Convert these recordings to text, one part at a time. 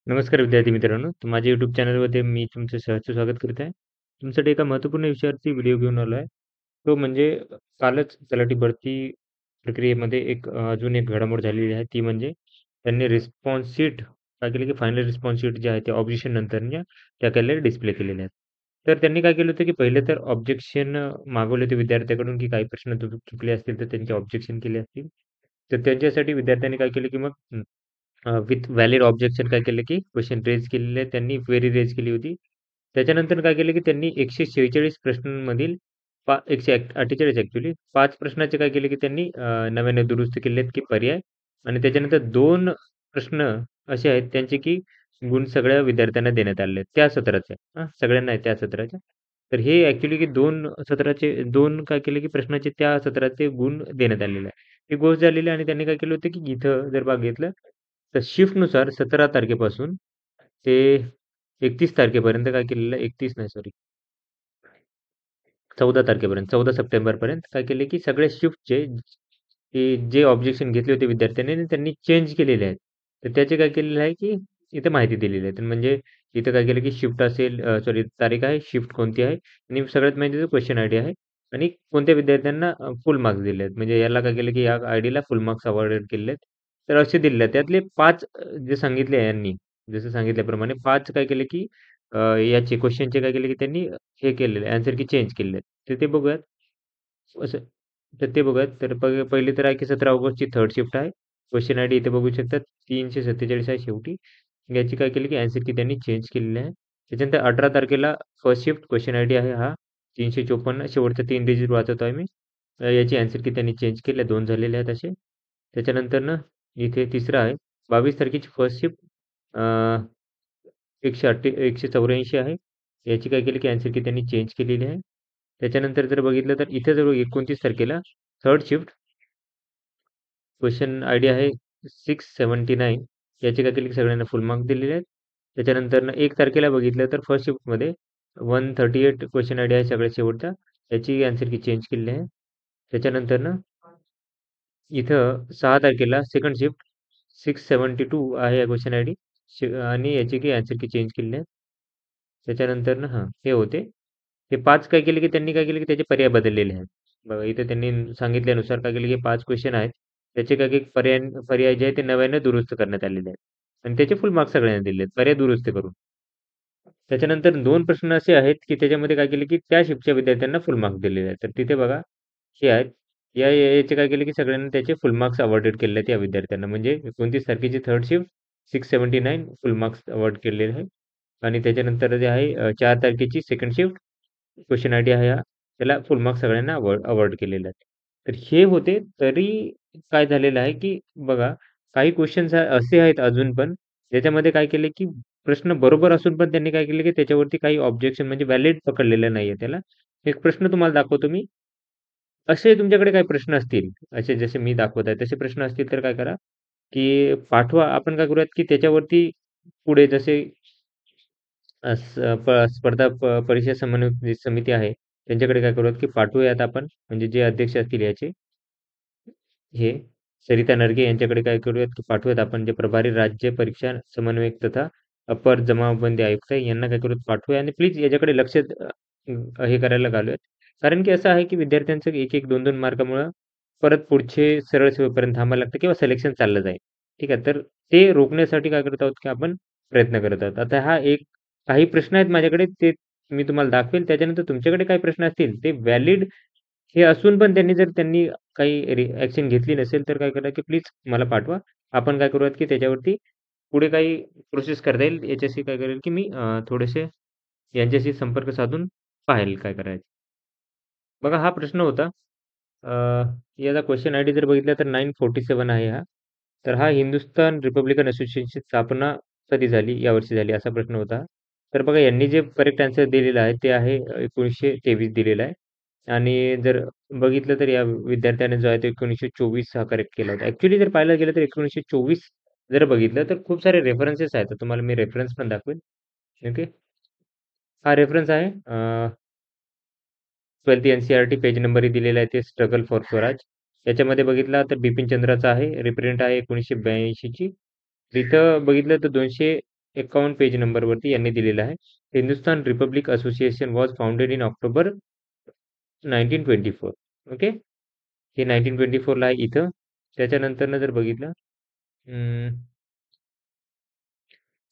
नमस्कार विद्यार्थी मित्रांनो. तर माझ्या YouTube चॅनलमध्ये मी तुमचं सहर्ष स्वागत करीत आहे. तुमच्यासाठी एका महत्त्वपूर्ण विषयावरती व्हिडिओ घेऊन आलो आहे. तो म्हणजे कालच तलाठी भरती प्रक्रियेमध्ये अजून एक घडामोड झालेली आहे. ती म्हणजे त्यांनी रिस्पॉन्स शीट काय केलं, की फायनल रिस्पॉन्स शीट जे आहे ते ऑब्जेक्शन नंतरच्या त्या केलेल्या डिस्प्ले केलेल्या आहेत. तर त्यांनी काय केलं होतं, की पहिले तर ऑब्जेक्शन मागवले होते विद्यार्थ्याकडून, की काही प्रश्न चुकले असतील तर त्यांचे ऑब्जेक्शन केले असतील. तर त्यांच्यासाठी विद्यार्थ्यांनी काय केलं, की मग विथ व्हॅलिड ऑब्जेक्शन काय केलं, की क्वेशन रेज केलेले आहेत. त्यांनी क्वेरी रेज केली होती. त्याच्यानंतर काय केलं, की त्यांनी 146 प्रश्नांमधील 148 ॲक्चुअली 5 प्रश्नाचे काय केले, की त्यांनी नव्याने दुरुस्त केले आहेत, की पर्याय आणि त्याच्यानंतर 2 प्रश्न असे आहेत त्यांचे, की गुण सगळ्या विद्यार्थ्यांना देण्यात आलेले आहेत. त्या सत्राचे सगळ्यांना आहे त्या सत्राच्या. तर हे ॲक्चुअली की 2 सत्राचे 2 काय केले, की प्रश्नाचे त्या सत्राचे गुण देण्यात आलेले आहे. ही गोष्ट झालेली आहे आणि त्यांनी काय केलं होतं, की इथं जर बघितलं तर शिफ्टनुसार 17 तारखेपासून ते 31 तारखेपर्यंत काय केलेलं आहे 31 नाही सॉरी 14 तारखेपर्यंत 14 सप्टेंबरपर्यंत काय केले, की सगळ्या शिफ्टचे की जे ऑब्जेक्शन घेतले होते विद्यार्थ्यांनी आणि त्यांनी चेंज केलेले आहेत. तर त्याचे काय केलेलं आहे, की इथं माहिती दिलेली आहे. तर म्हणजे इथं काय केलं, की शिफ्ट असेल सॉरी तारीख आहे, शिफ्ट कोणती आहे आणि सगळ्यात महत्त्वाचं क्वेशन आयडी आहे आणि कोणत्या विद्यार्थ्यांना फुल मार्क्स दिले आहेत. म्हणजे याला काय केलं, की या आयडीला फुल मार्क्स अवॉर्डेड केलेले आहेत. तर असे दिलेले आहेत. त्यातले 5 जे सांगितले यांनी, जसं सांगितल्याप्रमाणे 5 काय केले, की याचे क्वेशनचे काय केले, की त्यांनी हे केलेलं आहे, आन्सर की चेंज केलेले आहेत. तर ते बघूयात. असं तर ते बघूयात. तर पहिली तर आहे, की 17 ऑगस्टची थर्ड शिफ्ट आहे. क्वेशन आयडी इथे बघू शकतात 347 आहे शेवटी. याची काय केली, की आन्सर की त्यांनी चेंज केलेले आहे. त्याच्यानंतर 18 तारखेला फर्स्ट शिफ्ट क्वेशन आयडी आहे हा 354 शेवटचे 3 डिजिट वाचवतो आहे मी. याची आन्सर की त्यांनी चेंज केले 2 झालेले आहेत असे. त्याच्यानंतर ना इथे तिसरं आहे 22 तारखेची फर्स्ट शिफ्ट 184 आहे. याची काय केली, की आन्सर की त्यांनी चेंज केलेली आहे. त्याच्यानंतर जर बघितलं तर इथे जर 29 तारखेला थर्ड शिफ्ट क्वेशन आयडी आहे 679 याची काय केली, की सगळ्यांना फुल मार्क दिलेले आहेत. त्याच्यानंतर 1 तारखेला बघितलं तर फर्स्ट शिफ्टमध्ये 138 क्वेशन आयडी आहे सगळ्यात शेवटचा. याची आन्सर की चेंज केलेली आहे. त्याच्यानंतर इथं 6 तारखेला सेकंड शिफ्ट 672 आहे या क्वेशन आयडी आणि याची की आन्सर की चेंज केलेली आहे. त्याच्यानंतर हे होते. हे 5 काय केले, की त्यांनी काय केले, की त्याचे पर्याय बदललेले आहेत. बघा इथे त्यांनी सांगितल्यानुसार काय केले, की 5 क्वेशन आहेत. त्याचे काय, की पर्याय पर्याय जे आहे ते नव्याने दुरुस्त करण्यात आलेले आहेत. आणि त्याचे फुल मार्क्स सगळ्यांना दिले आहेत, पर्याय दुरुस्त करून. त्याच्यानंतर 2 प्रश्न असे आहेत, की त्याच्यामध्ये काय केले, की त्या शिफ्टच्या विद्यार्थ्यांना फुल मार्क्स दिलेले आहेत. तर तिथे बघा हे आहेत. याचे काय केले, की सगळ्यांना त्याचे फुल मार्क्स अवॉर्डेड केलेले आहेत या विद्यार्थ्यांना. म्हणजे 29 तारखेची थर्ड शिफ्ट 679 फुल मार्क्स अवॉर्ड केलेले आहेत. आणि त्याच्यानंतर जे आहे 4 तारखेची सेकंड शिफ्ट क्वेशन आयडी आहे हा, त्याला फुल मार्क्स सगळ्यांना अवॉर्ड केलेले आहेत. तर हे होते. तरी काय झालेलं आहे, की बघा काही क्वेशन्स असे आहेत अजून पण, ज्याच्यामध्ये काय केले, की प्रश्न बरोबर असून पण त्यांनी काय केले, की त्याच्यावरती काही ऑब्जेक्शन म्हणजे व्हॅलिड पकडलेलं नाहीये त्याला. एक प्रश्न तुम्हाला दाखवतो मी. असे तुमच्याकडे काही प्रश्न असतील, असे जसे मी दाखवत आहे तसे प्रश्न असतील तर काय करा, की पाठवा. आपण काय करूयात, की त्याच्यावरती पुढे जसे अ, स प स्पर्धा परीक्षा समन्वय समिती आहे, त्यांच्याकडे काय करूयात, की पाठवूयात आपण. म्हणजे जे अध्यक्ष असतील याचे, हे सरिता नरगे यांच्याकडे काय करूयात, की पाठवूयात आपण. जे प्रभारी राज्य परीक्षा समन्वयक तथा अपर जमावबंदी आयुक्त आहे, यांना काय करूयात पाठवूया आणि प्लीज याच्याकडे लक्ष हे करायला घालूयात. कारण की असं आहे, की विद्यार्थ्यांचं 1-1, 2-2 मार्कामुळं परत पुढचे सरळ सेवेपर्यंत थांबायला लागतं किंवा सिलेक्शन चाललं जाईल. ठीक आहे. तर ते रोखण्यासाठी काय करत आहोत, की आपण प्रयत्न करत आहोत. आता काही प्रश्न आहेत माझ्याकडे, ते मी तुम्हाला दाखवेल. त्याच्यानंतर तुमच्याकडे काही प्रश्न असतील, ते व्हॅलिड हे असून पण त्यांनी काही ॲक्शन घेतली नसेल, तर काय करा, की प्लीज मला पाठवा. आपण काय करूयात, की त्याच्यावरती पुढे काही प्रोसेस करता येईल. याच्याशी काय करेल, की मी थोडेसे यांच्याशी संपर्क साधून पाहेल काय करायचं. बघा हा प्रश्न होता. अ, याचा क्वेशन आयडी जर बघितला तर 947 आहे हा. तर हा हिंदुस्थान रिपब्लिकन असोसिएशनची स्थापना कधी झाली? यावर्षी झाली असा प्रश्न होता. तर बघा यांनी जे करेक्ट आन्सर दिलेलं आहे ते आहे 1923 दिलेलं आहे. आणि जर बघितलं तर या विद्यार्थ्याने जो आहे तो 1924 हा करेक्ट केला होता. ॲक्चुअली जर पाहायला गेलं तर 1924 जर बघितलं तर खूप सारे रेफरन्सेस आहेत. तर तुम्हाला मी रेफरन्स पण दाखवेल. ओके. हा रेफरन्स आहे 12th एन-सी-आर-टी पेज नंबर दिलेला आहे ते स्ट्रगल फॉर स्वराज. याच्यामध्ये बघितला तर बिपिन चंद्राचा आहे, रिप्रिंट आहे 1982 ची. इथं बघितलं तर पेज नंबरवरती यांनी दिलेलं आहे. Hindustan Republic association was founded in October 1924. Okay. हे 1924ला आहे इथं. त्याच्यानंतरनं जर बघितलं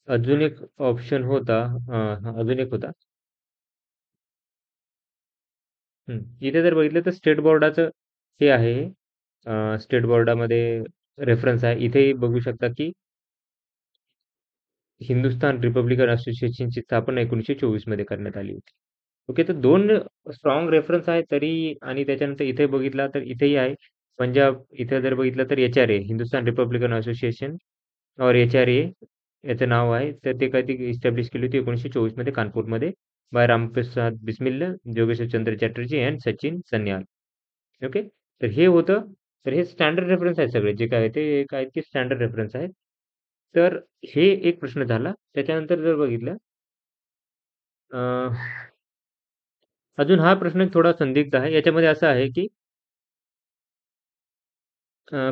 अजून एक ऑप्शन होता. अजून एक होता. इथे जर बघितलं तर स्टेट बोर्डाचं हे आहे. स्टेट बोर्डामध्ये रेफरन्स आहे. इथेही बघू शकता की हिंदुस्थान रिपब्लिकन असोसिएशनची स्थापना 1924 मध्ये करण्यात आली होती. ओके, तर दोन स्ट्रॉंग रेफरन्स आहे तरी. आणि त्याच्यानंतर इथे बघितला तर इथेही आहे. पंजाब इथे जर बघितलं तर HRA हिंदुस्थान रिपब्लिकन असोसिएशन और HRA याचं नाव आहे. तर ते कधी इस्टॅब्लिश केली होती 1924 मध्ये कानपूरमध्ये by Ramprasad Bismil, Jogeshwar Chandra Chatterjee and Sachin Sanyal. Okay, तर हे होतं. तर हे स्टँडर्ड रेफरन्स आहेत सगळे जे काय आहे ते काय की स्टँडर्ड रेफरन्स आहेत. तर हे एक प्रश्न झाला. त्याच्यानंतर जर बघितलं अ, अजून हा प्रश्न थोडा संदिग्ध आहे. याच्यामध्ये असं आहे की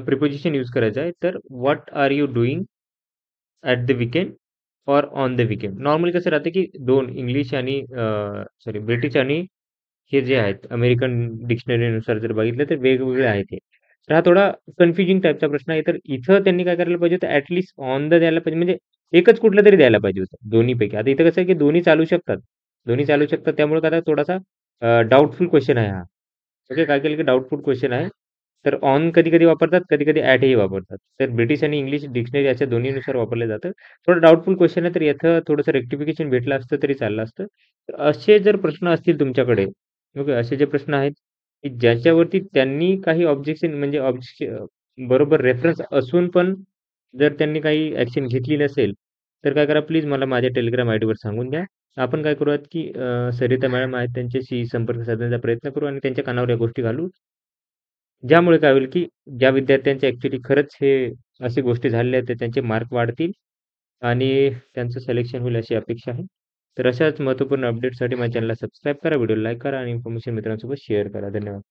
प्रिपोजिशन यूज करायचं आहे. तर what are you doing at the weekend or on the weekend. Normally कसं राहतं की दोन इंग्लिश आणि सॉरी ब्रिटिश आणि हे जे आहेत अमेरिकन डिक्शनरीनुसार जर बघितलं तर वेगवेगळे आहेत हे. तर हा थोडा कन्फ्युजिंग टाईपचा प्रश्न आहे. तर इथं त्यांनी काय करायला पाहिजे होतं, ॲटलीस्ट ऑन द द्यायला पाहिजे, म्हणजे एकच कुठलं तरी द्यायला पाहिजे होतं दोन्हीपैकी. आता इथं कसं आहे की दोन्ही चालू शकतात. दोन्ही चालू शकतात त्यामुळे काय थोडासा डाउटफुल क्वेश्चन आहे हा. ओके, काय केलं की डाउटफुल क्वेश्चन आहे. तर ऑन कधी-कधी वापरतात, कधी-कधी ॲटही वापरतात. तर ब्रिटिश आणि इंग्लिश डिक्शनरी याच्या दोन्हीनुसार वापरलं जातं. थोडं डाउटफुल क्वेश्चन आहे, तर याचं थोडंसं रेक्टिफिकेशन भेटलं असतं तरी चाललं असतं. तर असे जर प्रश्न असतील तुमच्याकडे, ओके, असे जे प्रश्न आहेत, की ज्याच्यावरती त्यांनी काही ऑब्जेक्शन म्हणजे बरोबर रेफरन्स असून पण जर त्यांनी काही ॲक्शन घेतली नसेल, तर काय करा प्लीज मला माझ्या टेलिग्राम आयडीवर सांगून द्या. आपण काय करूयात, की सरिता मॅडम आहेत त्यांच्याशी संपर्क साधण्याचा प्रयत्न करू आणि त्यांच्या कानावर या गोष्टी घालू. ज्यामुळे काय होईल, की ज्या विद्यार्थ्यांचे ॲक्चुअली खरंच हे अशा गोष्टी झालेल्या आहेत, तर त्यांचे मार्क वाढतील आणि त्यांचं सिलेक्शन होईल अशी अपेक्षा आहे. तर अशाच महत्त्वपूर्ण अपडेट्ससाठी माझ्या चॅनलला सबस्क्राईब करा, व्हिडिओला लाईक करा आणि इन्फॉर्मेशन मित्रांसोबत शेअर करा. धन्यवाद.